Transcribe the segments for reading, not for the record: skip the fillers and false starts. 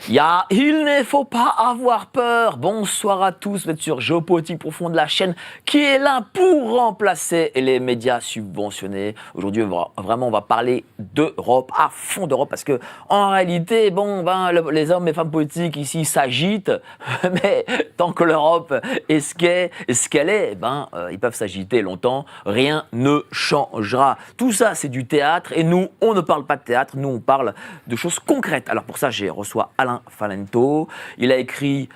Il ne faut pas avoir peur. Bonsoir à tous, vous êtes sur Géopolitique Profonde, la chaîne qui est là pour remplacer les médias subventionnés. Aujourd'hui, on va parler d'Europe, à fond d'Europe, parce que en réalité, les hommes et femmes politiques ici s'agitent, mais tant que l'Europe est ce qu'elle est, ils peuvent s'agiter longtemps, rien ne changera. Tout ça, c'est du théâtre, et nous, on ne parle pas de théâtre, nous, on parle de choses concrètes. Alors pour ça, j'ai reçu Alain Falento. Il a écrit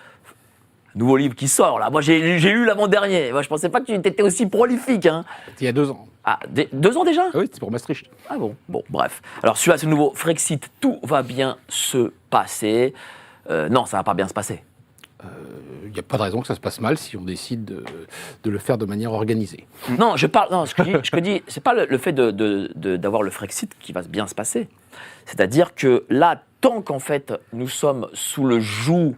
un nouveau livre qui sort là. Moi, j'ai lu l'avant-dernier. Moi, je pensais pas que tu étais aussi prolifique. Hein. Il y a 2 ans. Ah, 2 ans déjà ? Ah oui, c'était pour Maastricht. Ah bon, bref. Alors celui-là, c'est le nouveau Frexit. Tout va bien se passer. Non, ça va pas bien se passer. Il n'y a pas de raison que ça se passe mal si on décide de le faire de manière organisée. Non, ce que je dis, c'est pas le fait d'avoir le Frexit qui va bien se passer. C'est-à-dire que là, tant qu'en fait nous sommes sous le joug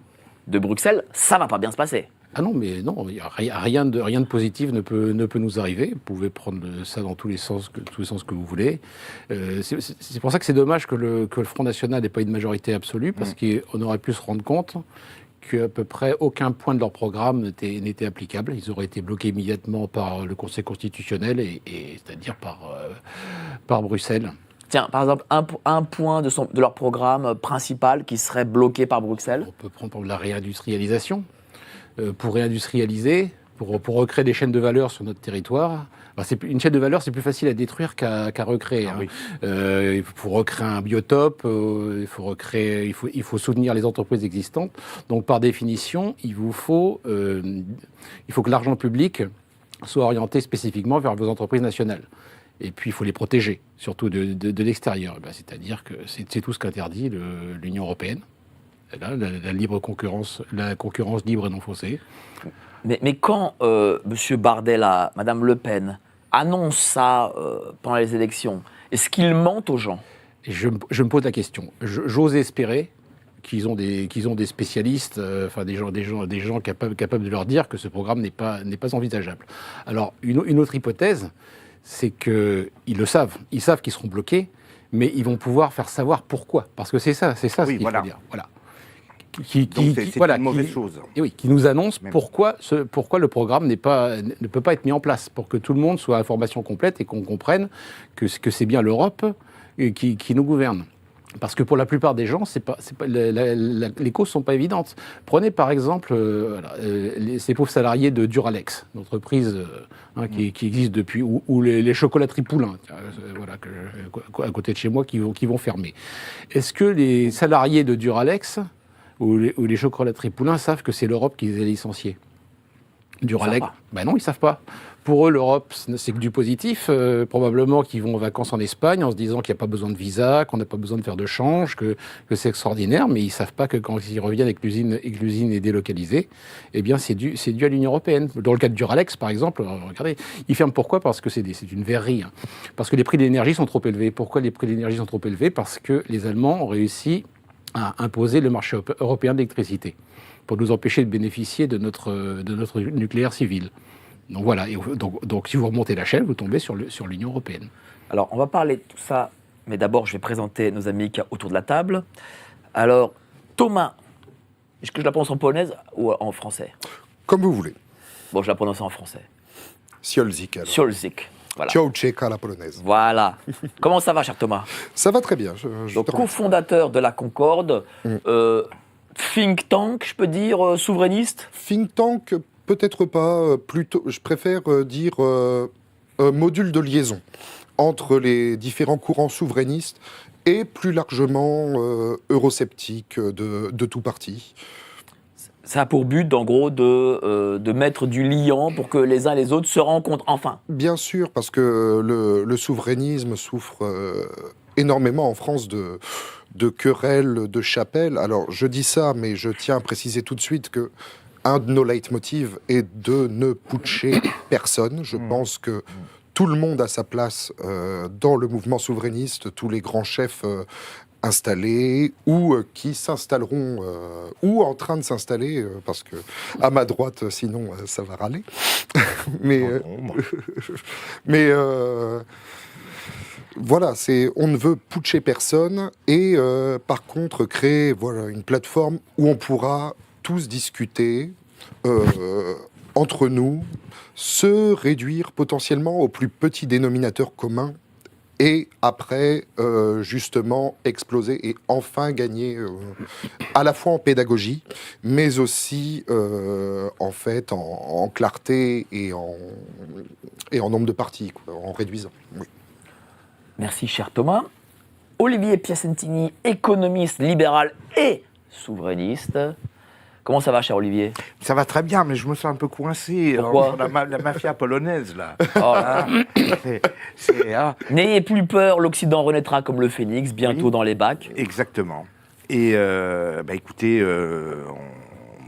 de Bruxelles, ça va pas bien se passer. Ah non, mais non, rien de positif ne peut nous arriver. Vous pouvez prendre ça dans tous les sens que vous voulez. C'est pour ça que c'est dommage que le Front National n'ait pas une majorité absolue, parce qu'on aurait pu se rendre compte qu'à peu près aucun point de leur programme n'était applicable. Ils auraient été bloqués immédiatement par le Conseil constitutionnel, et c'est-à-dire par Bruxelles. Tiens, par exemple, un point de leur programme principal qui serait bloqué par Bruxelles. On peut prendre la réindustrialisation. Pour réindustrialiser, pour recréer des chaînes de valeur sur notre territoire. Une chaîne de valeur, c'est plus facile à détruire qu'à recréer. Ah, oui. Il faut recréer un biotope, il faut soutenir les entreprises existantes. Donc, par définition, il faut que l'argent public soit orienté spécifiquement vers vos entreprises nationales. Et puis, il faut les protéger, surtout de l'extérieur. C'est-à-dire que c'est tout ce qu'interdit l'Union européenne. La libre concurrence, la concurrence libre et non faussée. Mais quand M. Bardella, Mme Le Pen annoncent ça pendant les élections, est-ce qu'ils mentent aux gens ? Je me pose la question. J'ose espérer qu'ils ont des spécialistes, des gens capables de leur dire que ce programme n'est pas envisageable. Alors, une autre hypothèse, c'est qu'ils le savent. Ils savent qu'ils seront bloqués, mais ils vont pouvoir faire savoir pourquoi. Parce que c'est ça ce qu'il faut dire. Voilà. C'est une mauvaise chose. Et oui, qui nous annonce pourquoi le programme ne peut pas être mis en place, pour que tout le monde soit à information complète et qu'on comprenne que c'est bien l'Europe qui nous gouverne. Parce que pour la plupart des gens, les causes ne sont pas évidentes. Prenez par exemple ces pauvres salariés de Duralex, une entreprise qui existe depuis, ou les chocolateries Poulain, à côté de chez moi, qui vont fermer. Est-ce que les salariés de Duralex ou les chocolateries Poulain savent que c'est l'Europe qui les a licenciés? Duralex, non, ils ne savent pas. Pour eux, l'Europe, c'est que du positif. Probablement qu'ils vont en vacances en Espagne en se disant qu'il n'y a pas besoin de visa, qu'on n'a pas besoin de faire de change, que c'est extraordinaire, mais ils ne savent pas que quand ils reviennent et que l'usine est délocalisée, eh bien, c'est dû à l'Union européenne. Dans le cas de Duralex, par exemple, regardez, ils ferment pourquoi ? Parce que c'est une verrerie. Parce que les prix de l'énergie sont trop élevés. Pourquoi les prix de l'énergie sont trop élevés ? Parce que les Allemands ont réussi à imposer le marché européen d'électricité pour nous empêcher de bénéficier de notre nucléaire civil. Donc voilà, donc si vous remontez la chaîne, vous tombez sur l'Union européenne. Alors, on va parler de tout ça, mais d'abord, je vais présenter nos amis qui sont autour de la table. Alors, Thomas, est-ce que je la prononce en polonaise ou en français ? Comme vous voulez. Bon, je la prononce en français. Siolzik. Siolzik. Voilà. Ciałczek à la polonaise. Voilà. Comment ça va, cher Thomas ? Ça va très bien. Donc, cofondateur de la Concorde, think tank, je peux dire, souverainiste ? Think tank, peut-être pas. Plutôt, je préfère dire module de liaison entre les différents courants souverainistes et plus largement eurosceptiques de tout parti. Ça a pour but, en gros, de mettre du liant pour que les uns et les autres se rencontrent enfin. Bien sûr, parce que le souverainisme souffre énormément en France de querelles, de chapelles. Alors, je dis ça, mais je tiens à préciser tout de suite que un de nos leitmotivs est de ne putcher personne. Je pense que tout le monde a sa place dans le mouvement souverainiste, tous les grands chefs installés ou qui s'installeront ou en train de s'installer parce que à ma droite sinon ça va râler mais Voilà, on ne veut putcher personne et par contre créer une plateforme où on pourra tous discuter entre nous, se réduire potentiellement au plus petit dénominateur commun et après justement exploser et enfin gagner à la fois en pédagogie mais aussi en fait en clarté et en nombre de parties, quoi, en réduisant. Oui. Merci, cher Thomas. Olivier Piacentini, économiste libéral et souverainiste. Comment ça va, cher Olivier ? Ça va très bien, mais je me sens un peu coincé. Pourquoi ? La mafia polonaise, là. Oh. N'ayez plus peur, l'Occident renaîtra comme le phénix, bientôt dans les bacs. Exactement. Et écoutez,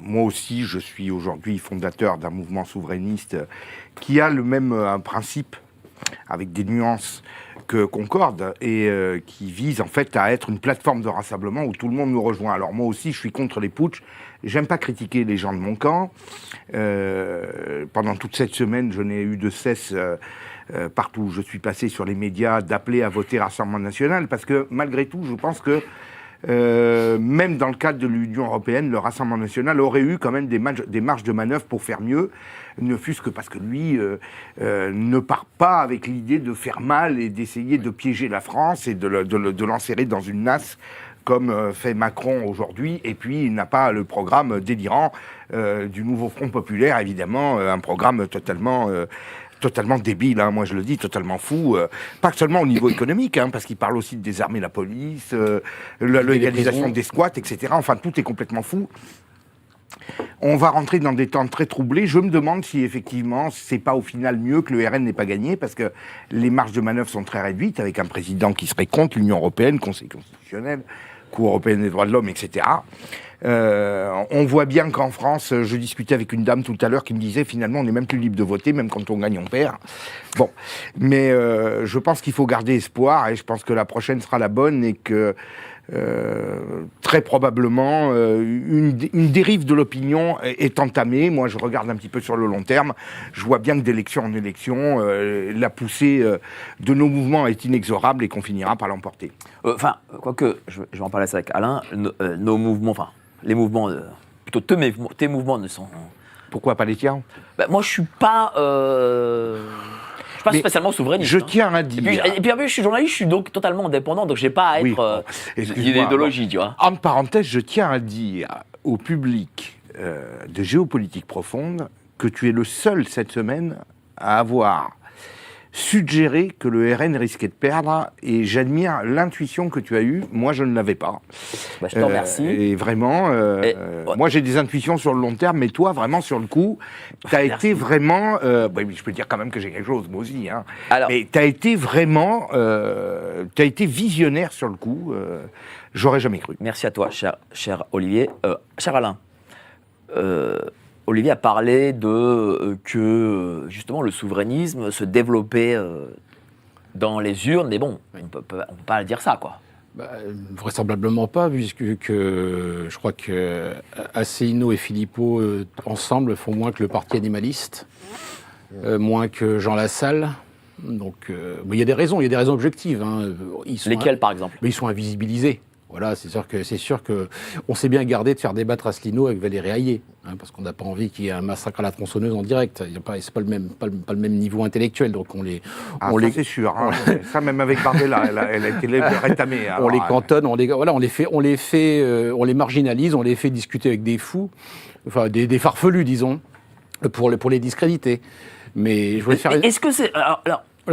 moi aussi, je suis aujourd'hui fondateur d'un mouvement souverainiste qui a le même principe, avec des nuances que concorde, et qui vise en fait à être une plateforme de rassemblement où tout le monde nous rejoint. Alors moi aussi, je suis contre les putschs. J'aime pas critiquer les gens de mon camp. Pendant toute cette semaine, je n'ai eu de cesse, partout où je suis passé sur les médias, d'appeler à voter Rassemblement National, parce que malgré tout, je pense que même dans le cadre de l'Union européenne, le Rassemblement National aurait eu quand même des marges de manœuvre pour faire mieux, ne fût-ce que parce que lui ne part pas avec l'idée de faire mal et d'essayer de piéger la France et de l'enserrer dans une nasse, comme fait Macron aujourd'hui, et puis il n'a pas le programme délirant du nouveau Front Populaire, évidemment, un programme totalement débile, hein, moi je le dis, totalement fou, pas seulement au niveau économique, hein, parce qu'il parle aussi de désarmer la police, la légalisation des squats, etc. Enfin, tout est complètement fou. On va rentrer dans des temps très troublés. Je me demande si effectivement c'est pas au final mieux que le RN n'ait pas gagné, parce que les marges de manœuvre sont très réduites, avec un président qui serait contre l'Union européenne, Conseil constitutionnel, Cour européenne des droits de l'homme, etc. On voit bien qu'en France, je discutais avec une dame tout à l'heure qui me disait finalement on n'est même plus libre de voter, même quand on gagne on perd. Bon, mais je pense qu'il faut garder espoir, et je pense que la prochaine sera la bonne, et que très probablement une dérive de l'opinion est entamée. Moi je regarde un petit peu sur le long terme, je vois bien que d'élection en élection, la poussée de nos mouvements est inexorable et qu'on finira par l'emporter. Enfin, quoique, je vais en parler avec Alain, nos mouvements, enfin les mouvements, plutôt tes mouvements ne sont... Pourquoi pas les tiens ? Moi je suis pas... pas spécialement souverainiste. Je tiens à dire... Et puis en plus, je suis journaliste, je suis donc totalement indépendant, donc j'ai pas à être d'idéologie, tu vois. Entre parenthèses, je tiens à dire au public de Géopolitique Profonde que tu es le seul cette semaine à avoir suggéré que le RN risquait de perdre, et j'admire l'intuition que tu as eue. Moi, je ne l'avais pas. Bah, je te remercie. Et vraiment, moi, j'ai des intuitions sur le long terme, mais toi, vraiment, sur le coup, tu as été vraiment... je peux dire quand même que j'ai quelque chose, moi aussi. Hein. Alors, mais tu as été vraiment... tu as été visionnaire sur le coup. J'aurais jamais cru. Merci à toi, cher Olivier. Cher Alain, Olivier a parlé que justement le souverainisme se développait dans les urnes, mais bon, on peut pas dire ça, quoi. Vraisemblablement pas, puisque je crois que Asselineau et Philippot ensemble font moins que le parti animaliste, moins que Jean Lassalle. Donc, il y a des raisons objectives. Hein. Lesquelles, par exemple ? Ils sont invisibilisés. Voilà, c'est sûr que on s'est bien gardé de faire débattre Asselineau avec Valérie Hayé, hein, parce qu'on n'a pas envie qu'il y ait un massacre à la tronçonneuse en direct. C'est pas le même niveau intellectuel, donc c'est sûr. Hein. Ça, même avec Bardella, elle a été rétamée. On les cantonne, on les marginalise, on les fait discuter avec des fous, enfin des farfelus, disons, pour les discréditer. Mais je voulais faire. Est-ce que c'est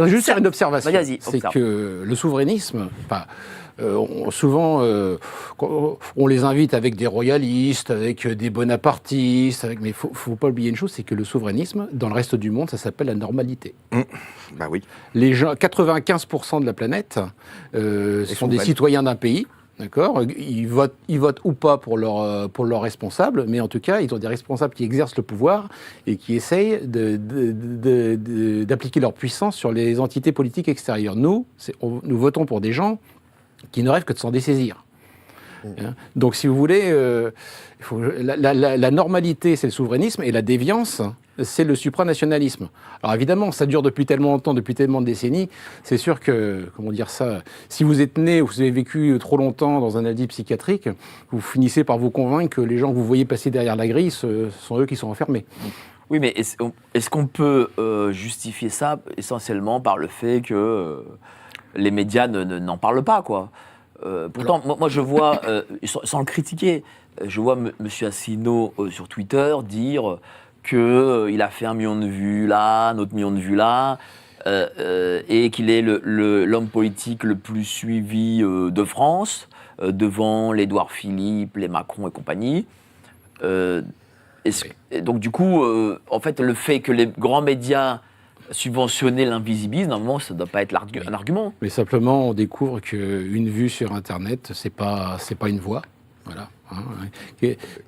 juste faire une observation. Vas-y, c'est que le souverainisme, souvent, on les invite avec des royalistes, avec des bonapartistes, mais il ne faut pas oublier une chose, c'est que le souverainisme, dans le reste du monde, ça s'appelle la normalité. Bah oui. Les gens, 95% de la planète sont des citoyens d'un pays. D'accord, ils votent ou pas pour leurs responsables, mais en tout cas, ils ont des responsables qui exercent le pouvoir et qui essayent d'appliquer leur puissance sur les entités politiques extérieures. Nous votons pour des gens qui ne rêvent que de s'en dessaisir. Donc, si vous voulez, la normalité, c'est le souverainisme, et la déviance, c'est le supranationalisme. Alors évidemment, ça dure depuis tellement longtemps, depuis tellement de décennies, c'est sûr que, comment dire ça, si vous êtes né ou vous avez vécu trop longtemps dans un asile psychiatrique, vous finissez par vous convaincre que les gens que vous voyez passer derrière la grille, ce sont eux qui sont enfermés. Oui, mais est-ce qu'on peut justifier ça essentiellement par le fait que les médias n'en parlent pas, quoi? Pourtant, moi, je vois, sans le critiquer, je vois M. Asselineau sur Twitter dire qu'il a fait 1 million de vues là, un autre million de vues là, et qu'il est l'homme politique le plus suivi de France, devant l'Édouard Philippe, les Macron et compagnie. Et donc du coup, en fait, le fait que les grands médias subventionner l'invisibilisme, normalement, ça ne doit pas être un argument. Mais simplement, on découvre qu'une vue sur Internet, c'est pas une voix. Voilà.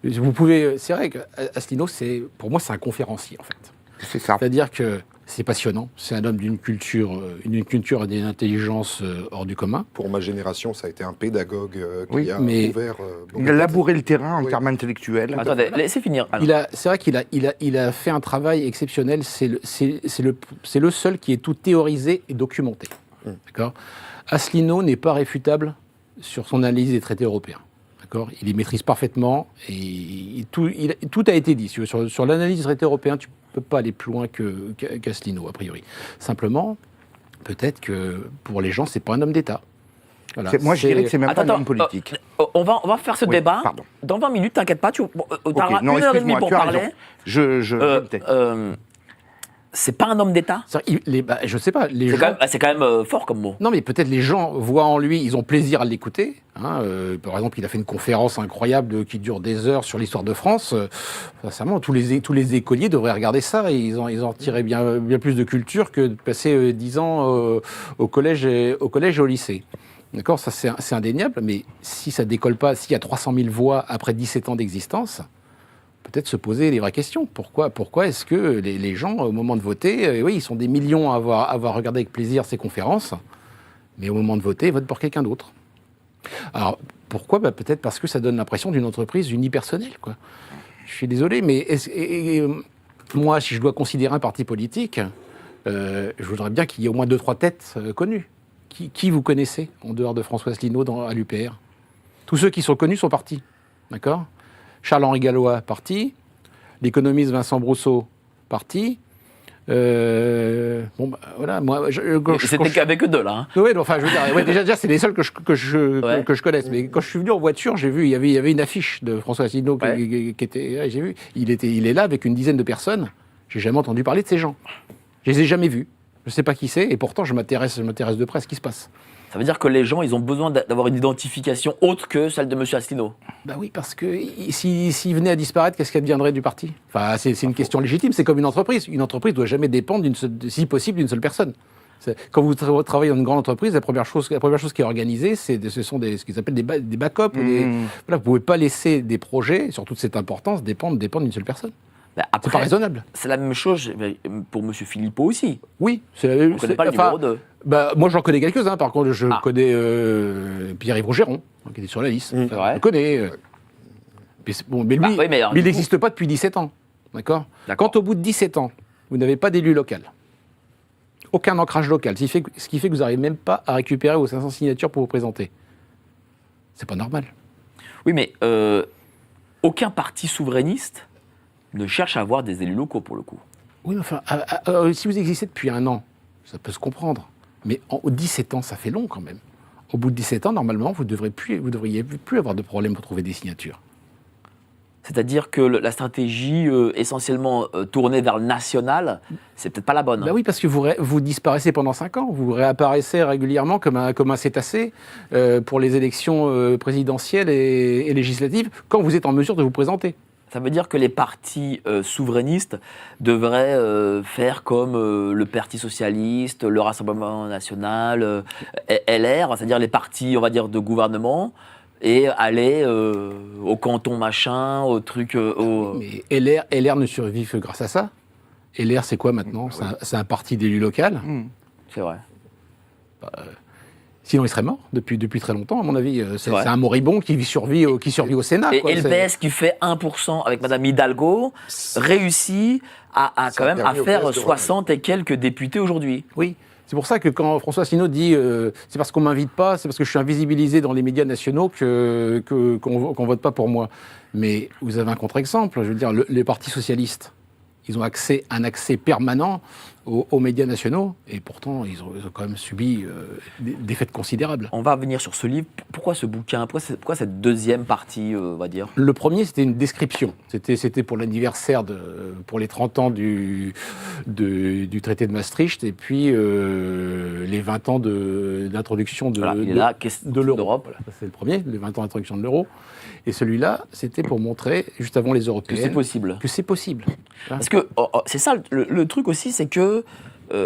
Vous pouvez. C'est vrai qu'Asselineau, pour moi, c'est un conférencier, en fait. C'est ça. C'est-à-dire que c'est passionnant. C'est un homme d'une culture et d'une intelligence hors du commun. Pour ma génération, ça a été un pédagogue qui Oui, a mais ouvert... Il a labouré le terrain en termes intellectuels. Attendez, laissez finir. C'est vrai qu'il a fait un travail exceptionnel. C'est le seul qui est tout théorisé et documenté. D'accord. Asselineau n'est pas réfutable sur son analyse des traités européens. D'accord. Il les maîtrise parfaitement et tout a été dit. Sur l'analyse des traités européens, tu ne peux pas aller plus loin qu'Asselineau, a priori. Simplement, peut-être que pour les gens, ce n'est pas un homme d'État. Voilà. Moi, je dirais que c'est même pas un homme politique. On va faire ce débat. Pardon. Dans 20 minutes, t'inquiète pas, tu auras non, 1h30 pour parler. C'est pas un homme d'État? Je sais pas. C'est quand même fort comme mot. Non, mais peut-être les gens voient en lui, ils ont plaisir à l'écouter. Par exemple, il a fait une conférence incroyable qui dure des heures sur l'histoire de France. Sincèrement, tous les écoliers devraient regarder ça. Ils en tireraient bien plus de culture que de passer 10 ans au collège et au lycée. D'accord, ça c'est indéniable. Mais si ça décolle pas, s'il y a 300 000 voix après 17 ans d'existence, peut-être se poser les vraies questions. Pourquoi est-ce que les gens, au moment de voter, oui, ils sont des millions à avoir regardé avec plaisir ces conférences, mais au moment de voter, ils votent pour quelqu'un d'autre. Alors, pourquoi ? Peut-être parce que ça donne l'impression d'une entreprise unipersonnelle, quoi. Je suis désolé, mais moi, si je dois considérer un parti politique, je voudrais bien qu'il y ait au moins 2-3 têtes connues. Qui vous connaissez, en dehors de François Asselineau, à l'UPR ? Tous ceux qui sont connus sont partis, d'accord ? Charles-Henri Gallois, parti. L'économiste Vincent Brousseau, parti. Voilà, moi... C'était qu'avec eux deux, là. Hein. Oui, enfin, je veux dire, déjà, c'est les seuls que je connaisse. Mais quand je suis venu en voiture, j'ai vu, il y avait une affiche de François Asselineau qui était... J'ai vu, il est là avec une dizaine de personnes. J'ai jamais entendu parler de ces gens. Je les ai jamais vus. Je ne sais pas qui c'est, et pourtant, je m'intéresse de près à ce qui se passe. Ça veut dire que les gens, ils ont besoin d'avoir une identification autre que celle de M. Asselineau. Ben oui, parce que s'il venait à disparaître, qu'est-ce qu'elle deviendrait du parti ? Enfin, c'est une question légitime, c'est comme une entreprise. Une entreprise ne doit jamais dépendre, si possible, d'une seule personne. Quand vous travaillez dans une grande entreprise, la première chose qui est organisée, ce sont ce qu'ils appellent des backups. Voilà, vous ne pouvez pas laisser des projets, surtout de cette importance, dépendre d'une seule personne. Après, c'est pas raisonnable. C'est la même chose pour M. Philippot aussi. Oui, c'est la même chose. On ne connaît pas le numéro 2. Moi, j'en connais quelques-uns. Par contre, je connais Pierre-Yves Rougeron, qui était sur la liste. C'est vrai. Je le connais. Mais lui, il n'existe pas depuis 17 ans. D'accord. Quand au bout de 17 ans, vous n'avez pas d'élu local, aucun ancrage local, ce qui fait que vous n'arrivez même pas à récupérer vos 500 signatures pour vous présenter, c'est pas normal. Oui, mais aucun parti souverainiste ne cherche à avoir des élus locaux, pour le coup. Oui, mais enfin, si vous existez depuis 1 an, ça peut se comprendre. Mais 17 ans, ça fait long quand même. Au bout de 17 ans, normalement, vous devriez plus avoir de problème pour trouver des signatures. C'est-à-dire que la stratégie essentiellement tournée vers le national, c'est peut-être pas la bonne. Ben oui, parce que vous disparaissez pendant 5 ans. Vous réapparaissez régulièrement comme un cétacé pour les élections présidentielles et législatives, quand vous êtes en mesure de vous présenter. Ça veut dire que les partis souverainistes devraient faire comme le Parti socialiste, le Rassemblement national, LR, c'est-à-dire les partis, on va dire, de gouvernement, et aller au canton machin, au truc... Mais LR ne survit que grâce à ça. LR, c'est quoi maintenant ? C'est un parti d'élu local. C'est vrai. Sinon, il serait mort depuis très longtemps, à mon avis. C'est vrai. un moribond qui survit au Sénat. Et, quoi. et le PS qui fait 1% avec Madame Hidalgo réussit à Ça quand a même à permis au faire PS de 60 et quelques députés aujourd'hui. Oui. C'est pour ça que quand François Asselineau dit c'est parce qu'on ne m'invite pas, c'est parce que je suis invisibilisé dans les médias nationaux qu'on vote pas pour moi. Mais vous avez un contre-exemple. Je veux dire, les partis socialistes, ils ont un accès permanent aux médias nationaux, et pourtant, ils ont quand même subi des défaites considérables. On va venir sur ce livre. Pourquoi ce bouquin? Pourquoi cette deuxième partie, on va dire? Le premier, c'était une description. C'était pour l'anniversaire, pour les 30 ans du traité de Maastricht, et puis les 20 ans d'introduction de l'euro. d'Europe. Voilà, ça, c'est le premier, les 20 ans d'introduction de l'euro. Et celui-là, c'était pour montrer, juste avant les Que européennes, c'est possible. que c'est possible. Parce que c'est ça, le truc aussi, c'est que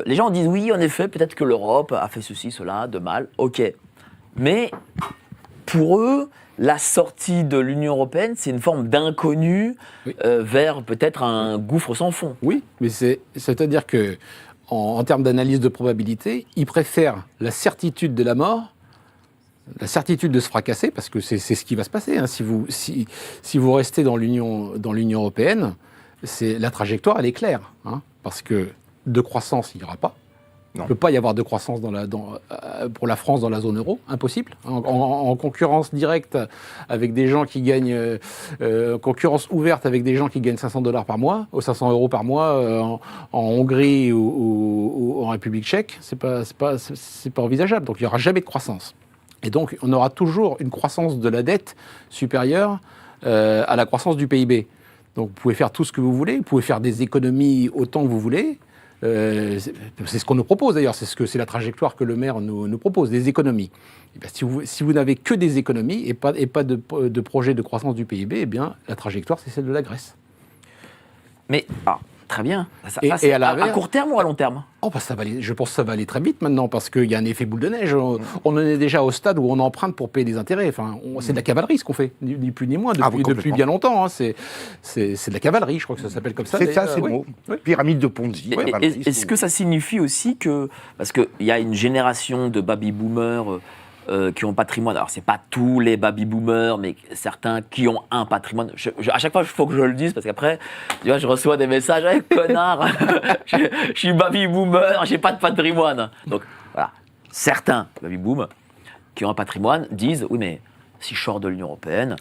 les gens disent oui, en effet, peut-être que l'Europe a fait ceci, cela, de mal, ok. Mais pour eux, la sortie de l'Union européenne, c'est une forme d'inconnu Oui. vers peut-être un gouffre sans fond. Oui, mais c'est-à-dire que en termes d'analyse de probabilité, ils préfèrent la certitude de la mort, la certitude de se fracasser, parce que c'est ce qui va se passer. Hein. Si vous restez dans l'Union européenne, la trajectoire, elle est claire. Hein, parce que de croissance, il n'y aura pas. Il ne peut pas y avoir de croissance pour la France dans la zone euro, impossible. En concurrence directe avec des gens qui gagnent, concurrence ouverte avec des gens qui gagnent $500 par mois, ou 500 € par mois en Hongrie ou en République tchèque, c'est pas envisageable. Donc il n'y aura jamais de croissance. Et donc on aura toujours une croissance de la dette supérieure à la croissance du PIB. Donc vous pouvez faire tout ce que vous voulez, vous pouvez faire des économies autant que vous voulez. C'est ce qu'on nous propose d'ailleurs, c'est la trajectoire que le maire nous propose, des économies. Et bien, si vous n'avez que des économies et pas de projet de croissance du PIB, eh bien, la trajectoire, c'est celle de la Grèce. Mais, très bien. Et C'est à l'inverse- à court terme ou à long terme? Oh, bah, je pense que ça va aller très vite maintenant, parce qu'il y a un effet boule de neige. On en est déjà au stade où on emprunte pour payer des intérêts. Enfin, c'est de la cavalerie ce qu'on fait, ni plus ni moins, depuis complètement. bien longtemps. Hein. C'est de la cavalerie, je crois que ça s'appelle comme ça. C'est ça, d'ailleurs. c'est le Oui. mot. Oui. Pyramide de Ponzi. Est-ce que ça signifie aussi que, parce qu'il y a une génération de baby-boomers qui ont un patrimoine, alors c'est pas tous les baby-boomers, mais certains qui ont un patrimoine, à chaque fois il faut que je le dise, parce qu'après, tu vois, je reçois des messages, hey, connard, je suis baby-boomer, j'ai pas de patrimoine. Donc voilà, certains baby-boomers qui ont un patrimoine disent, oui mais si je sors de l'Union européenne,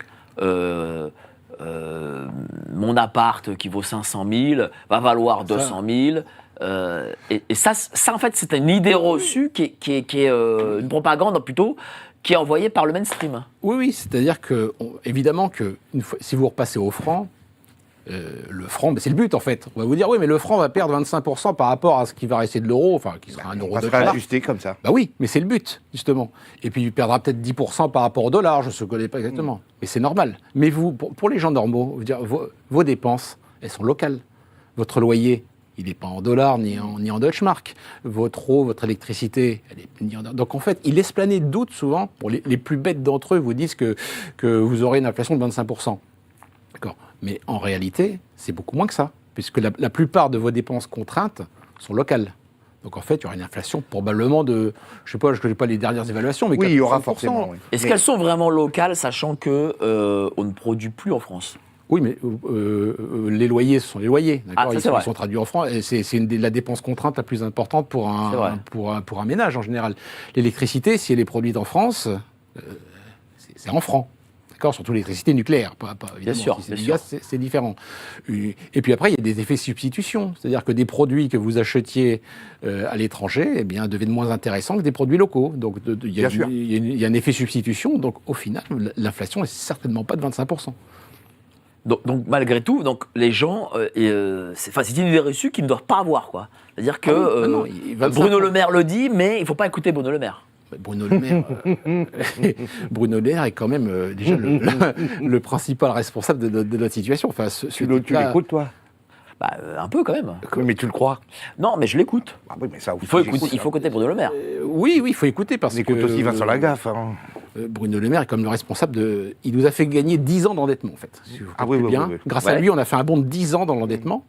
mon appart qui vaut 500 000 va valoir 200 000. Et ça, en fait, c'est une idée reçue qui est une propagande plutôt, qui est envoyée par le mainstream. Oui, c'est-à-dire que, évidemment, si vous repassez au franc, le franc, c'est le but en fait. On va vous dire, oui, mais le franc va perdre 25% par rapport à ce qui va rester de l'euro, enfin, qui sera un On euro va de se dollar. réajuster comme ça. Bah oui, mais c'est le but, justement. Et puis il perdra peut-être 10% par rapport au dollar, je ne connais pas exactement. Mais c'est normal. Mais vous, pour les gens normaux, je veux dire, vos dépenses, elles sont locales. Votre loyer, il n'est pas en dollars ni en Deutschmark. Votre eau, votre électricité, elle est ni en dollars. Donc en fait, ils laissent planer de doutes souvent. Pour les plus bêtes d'entre eux vous disent que vous aurez une inflation de 25%. D'accord. Mais en réalité, c'est beaucoup moins que ça, puisque la plupart de vos dépenses contraintes sont locales. Donc en fait, il y aura une inflation probablement de, je ne connais pas les dernières évaluations, mais Oui, il y aura 4%. forcément. Oui. Est-ce Mais- qu'elles sont vraiment locales, sachant que on ne produit plus en France? Oui, mais les loyers, ce sont les loyers. D'accord, ça, c'est vrai. ils sont traduits en francs. Et c'est la dépense contrainte la plus importante pour un ménage en général. L'électricité, si elle est produite en France, c'est en francs. D'accord, surtout l'électricité nucléaire. Évidemment, sûr, si c'est bien du sûr. gaz, c'est différent. Et puis après, il y a des effets substitution. C'est-à-dire que des produits que vous achetiez à l'étranger, eh bien, deviennent moins intéressants que des produits locaux. Donc il y a Bien sûr. il y a un effet substitution. Donc au final, l'inflation n'est certainement pas de 25%. Donc malgré tout, donc les gens, c'est une idée reçue qu'ils ne doivent pas avoir, quoi. C'est-à-dire que Ah oui, non, 25%. Bruno Le Maire le dit, mais il ne faut pas écouter Bruno Le Maire. Bruno Le Maire, Bruno Le Maire est quand même déjà le principal responsable de notre situation. Enfin, Tu l'écoutes, toi? Bah, un peu quand même. Oui, mais tu le crois? Non, mais je l'écoute. Ah oui, mais ça, Il faut écouter Bruno Le Maire. oui, il faut écouter parce On écoute que aussi Vincent Lagaffe. Hein. Bruno Le Maire est comme le responsable de. Il nous a fait gagner 10 ans d'endettement, en fait. Si vous Ah oui, calculez oui, bien. oui, oui. Grâce à Ouais. lui, on a fait un bond de 10 ans dans l'endettement.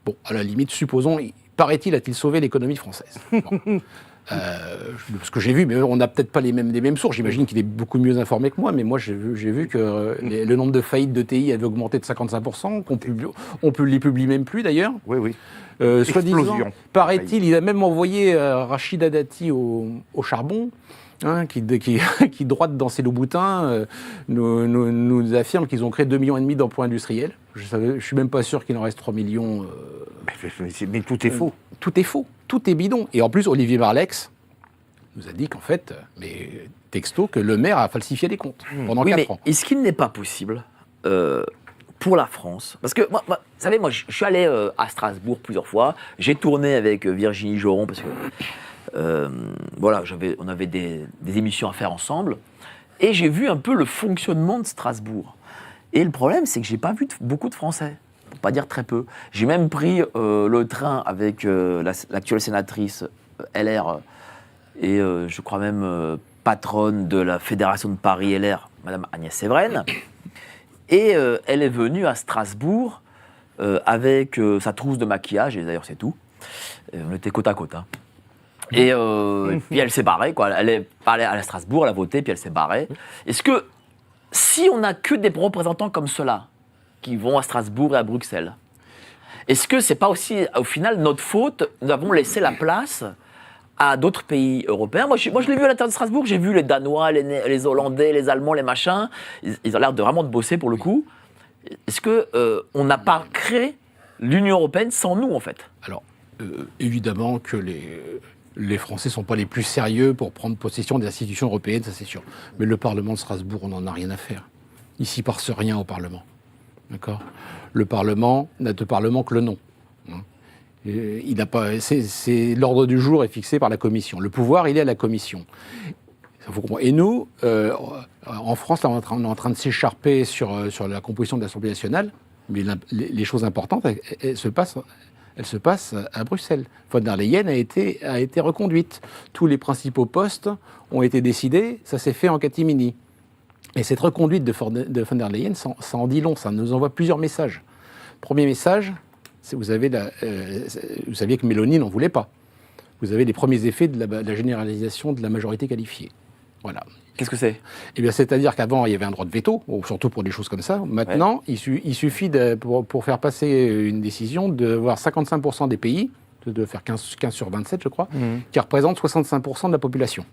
Bon, à la limite, supposons, paraît-il, a-t-il sauvé l'économie française. Bon. Ce que j'ai vu, mais on n'a peut-être pas les mêmes sources. J'imagine qu'il est beaucoup mieux informé que moi, mais moi j'ai vu que le nombre de faillites de TI avait augmenté de 55%, on ne les publie même plus d'ailleurs. Oui. Soi-disant, paraît-il, il a même envoyé Rachida Dati au charbon, hein, qui droite dans ses loups-boutins, nous affirme qu'ils ont créé 2,5 millions d'emplois industriels. Je ne suis même pas sûr qu'il en reste 3 millions. Mais tout est faux. Tout est faux, tout est bidon. Et en plus, Olivier Marleix nous a dit qu'en fait, mais texto, que le maire a falsifié les comptes pendant 4 ans. Est-ce qu'il n'est pas possible pour la France, parce que vous savez, moi je suis allé à Strasbourg plusieurs fois, j'ai tourné avec Virginie Joron, parce que voilà, on avait des émissions à faire ensemble, et j'ai vu un peu le fonctionnement de Strasbourg. Et le problème, c'est que j'ai pas vu beaucoup de Français, pour pas dire très peu. J'ai même pris le train avec l'actuelle sénatrice LR, et je crois même patronne de la Fédération de Paris LR, Madame Agnès Séveraine. Et elle est venue à Strasbourg avec sa trousse de maquillage, et d'ailleurs c'est tout. On était côte à côte. Hein. Et puis elle s'est barrée, quoi. Elle est allée à Strasbourg, elle a voté, puis elle s'est barrée. Est-ce que si on n'a que des représentants comme ceux-là, qui vont à Strasbourg et à Bruxelles, est-ce que c'est pas aussi, au final, notre faute? Nous avons laissé la place à d'autres pays européens. Moi, je l'ai vu à l'intérieur de Strasbourg, j'ai vu les Danois, les Hollandais, les Allemands, les machins. Ils ont l'air de vraiment de bosser pour le coup. Est-ce qu'on n'a pas créé l'Union européenne sans nous, en fait? Alors, évidemment que les Français ne sont pas les plus sérieux pour prendre possession des institutions européennes, ça c'est sûr. Mais le Parlement de Strasbourg, on n'en a rien à faire. Ici, passe rien au Parlement. D'accord ? Le Parlement n'a de Parlement que le nom. Il n'a pas. L'ordre du jour est fixé par la Commission. Le pouvoir, il est à la Commission. Et nous, en France, là, on est en train de s'écharper sur la composition de l'Assemblée nationale, mais les choses importantes, elles se passent à Bruxelles. Von der Leyen a été reconduite. Tous les principaux postes ont été décidés. Ça s'est fait en catimini. Et cette reconduite de von der Leyen, ça en dit long. Ça nous envoie plusieurs messages. Premier message. Vous saviez que Mélanie n'en voulait pas. Vous avez les premiers effets de la généralisation de la majorité qualifiée. Voilà. Qu'est-ce que c'est ? Eh bien, c'est-à-dire qu'avant, il y avait un droit de veto, surtout pour des choses comme ça. Maintenant, il suffit, pour faire passer une décision, de voir 55% des pays, de faire 15 sur 27, je crois, qui représentent 65% de la population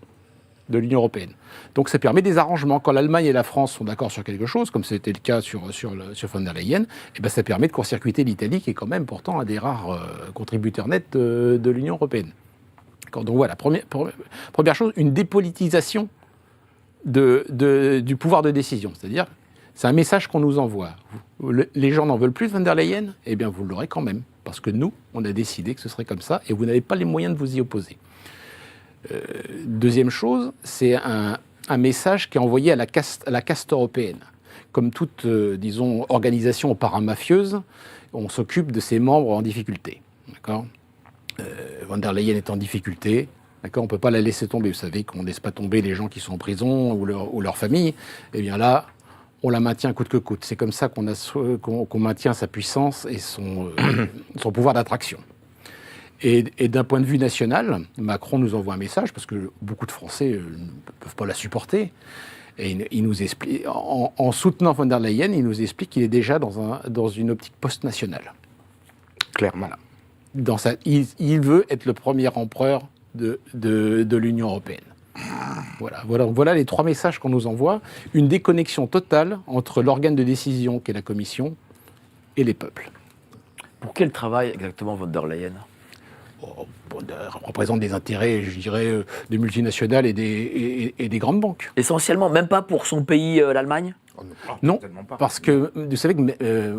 de l'Union européenne. Donc ça permet des arrangements. Quand l'Allemagne et la France sont d'accord sur quelque chose, comme c'était le cas sur von der Leyen, eh ben ça permet de court-circuiter l'Italie, qui est quand même pourtant un des rares contributeurs nets de l'Union européenne. Donc voilà, première chose, une dépolitisation du pouvoir de décision. C'est-à-dire, c'est un message qu'on nous envoie. Les gens n'en veulent plus de von der Leyen, eh bien vous l'aurez quand même. Parce que nous, on a décidé que ce serait comme ça, et vous n'avez pas les moyens de vous y opposer. Deuxième chose, c'est un message qui est envoyé à la caste européenne. Comme toute, disons, organisation paramafieuse, on s'occupe de ses membres en difficulté. D'accord ? Von der Leyen est en difficulté. D'accord ? On ne peut pas la laisser tomber. Vous savez qu'on ne laisse pas tomber les gens qui sont en prison ou leur famille. Eh bien là, on la maintient coûte que coûte. C'est comme ça qu'on maintient sa puissance et son pouvoir d'attraction. Et d'un point de vue national, Macron nous envoie un message, parce que beaucoup de Français ne peuvent pas la supporter. Et il nous explique, en soutenant von der Leyen, il nous explique qu'il est déjà dans une optique post-nationale. Clairement. Voilà. Il veut être le premier empereur de l'Union européenne. Voilà les 3 messages qu'on nous envoie. Une déconnexion totale entre l'organe de décision, qu'est la Commission, et les peuples. Pour quel travail exactement von der Leyen ? Représente des intérêts, je dirais, des multinationales et des grandes banques. Essentiellement, même pas pour son pays, l'Allemagne ? Non, parce que vous savez que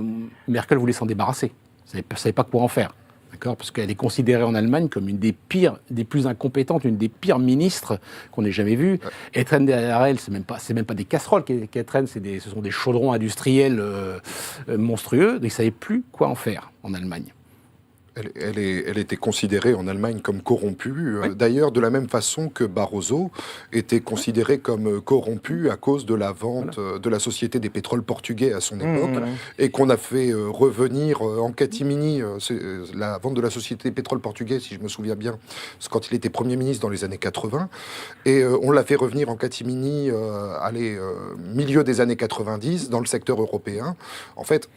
Merkel voulait s'en débarrasser. Elle ne savait pas quoi en faire. D'accord ? Parce qu'elle est considérée en Allemagne comme une des plus incompétentes, une des pires ministres qu'on ait jamais vues. Elle traîne derrière elle, c'est même pas des casseroles qu'elle traîne, ce sont des chaudrons industriels monstrueux. Donc, ils ne savaient plus quoi en faire en Allemagne. Elle était considérée en Allemagne comme corrompue, d'ailleurs de la même façon que Barroso était considéré comme corrompu à cause de la vente de la Société des pétroles portugais à son époque, et qu'on a fait revenir en catimini la vente de la Société des pétroles portugais, si je me souviens bien, c'est quand il était Premier ministre dans les années 80, et on l'a fait revenir en catimini milieu des années 90 dans le secteur européen. En fait,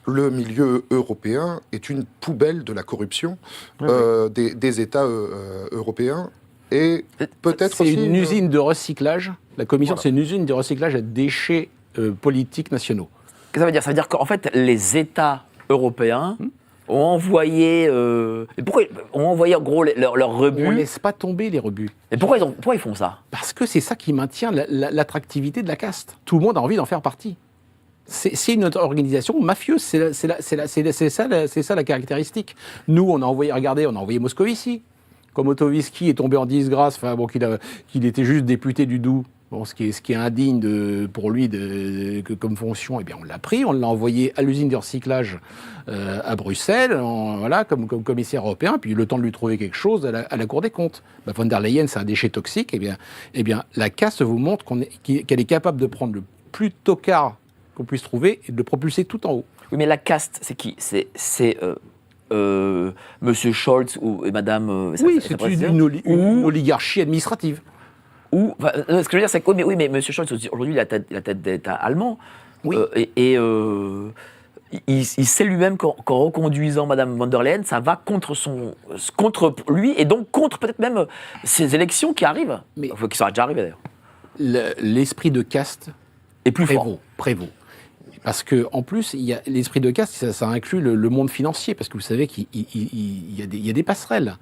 le milieu européen est une poubelle de la corruption des États européens. Et peut-être c'est aussi une usine de recyclage. La Commission, Voilà. c'est une usine de recyclage à déchets politiques nationaux. Qu'est-ce que ça veut dire? Ça veut dire qu'en fait, les États européens ont envoyé... et pourquoi ont envoyé en gros leurs On rebuts? ne laisse pas tomber les rebuts. Et pourquoi ils font ça? Parce que c'est ça qui maintient l'attractivité de la caste. Tout le monde a envie d'en faire partie. C'est une organisation mafieuse, c'est ça la caractéristique. Nous, on a envoyé Moscovici. Comme Motowitzki est tombé en disgrâce, qu'il était juste député du Doubs, ce qui est indigne pour lui comme fonction, eh bien on l'a pris, on l'a envoyé à l'usine de recyclage à Bruxelles, comme commissaire européen, puis le temps de lui trouver quelque chose à la Cour des comptes. Von der Leyen, c'est un déchet toxique, eh bien la caste vous montre qu'elle est capable de prendre le plus tocard qu'on puisse trouver et de le propulser tout en haut. Oui, mais la caste, c'est qui? C'est Monsieur Scholz et Madame... C'est une oligarchie administrative. Ce que je veux dire, c'est que mais Monsieur Scholz, aujourd'hui, il a la tête d'État allemand. Oui. Il sait lui-même qu'en reconduisant Madame von der Leyen, ça va contre lui et donc contre peut-être même ces élections qui arrivent. Qui sont déjà arrivées d'ailleurs. L'esprit de caste Et plus fort. prévaut. Parce que en plus, l'esprit de caste, ça inclut le monde financier, parce que vous savez qu'il y a des passerelles.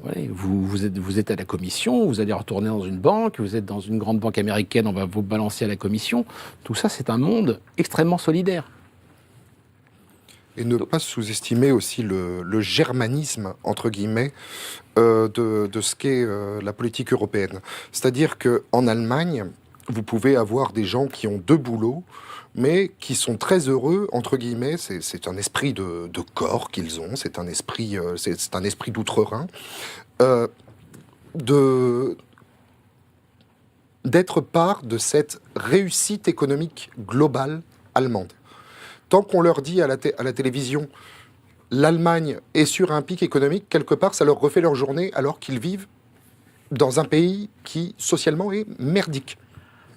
Ouais, vous êtes à la commission, vous allez retourner dans une banque, vous êtes dans une grande banque américaine, on va vous balancer à la commission. Tout ça, c'est un monde extrêmement solidaire. Et ne pas sous-estimer aussi le germanisme, entre guillemets, de ce qu'est la politique européenne. C'est-à-dire qu'en Allemagne, vous pouvez avoir des gens qui ont 2 boulots, mais qui sont très heureux, entre guillemets. C'est un esprit de corps qu'ils ont, c'est un esprit d'outre-Rhin, d'être part de cette réussite économique globale allemande. Tant qu'on leur dit à la télévision, l'Allemagne est sur un pic économique, quelque part, ça leur refait leur journée, alors qu'ils vivent dans un pays qui, socialement, est merdique.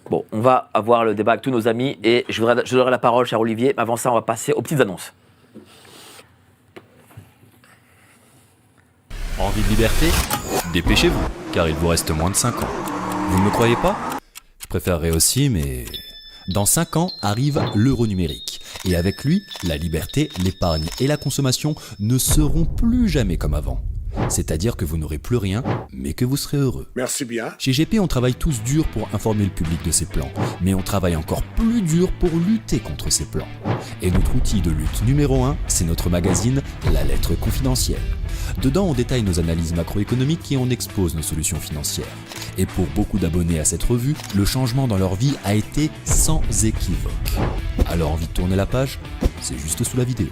Bon, on va avoir le débat avec tous nos amis et je donnerai la parole, cher Olivier. Mais avant ça, on va passer aux petites annonces. Envie de liberté? Dépêchez-vous, car il vous reste moins de 5 ans. Vous ne me croyez pas? Je préférerais aussi, mais... Dans 5 ans arrive l'euro numérique. Et avec lui, la liberté, l'épargne et la consommation ne seront plus jamais comme avant. C'est-à-dire que vous n'aurez plus rien, mais que vous serez heureux. Merci bien. Chez GP, on travaille tous dur pour informer le public de ces plans, mais on travaille encore plus dur pour lutter contre ces plans. Et notre outil de lutte numéro 1, c'est notre magazine La Lettre Confidentielle. Dedans, on détaille nos analyses macroéconomiques et on expose nos solutions financières. Et pour beaucoup d'abonnés à cette revue, le changement dans leur vie a été sans équivoque. Alors envie de tourner la page? C'est juste sous la vidéo.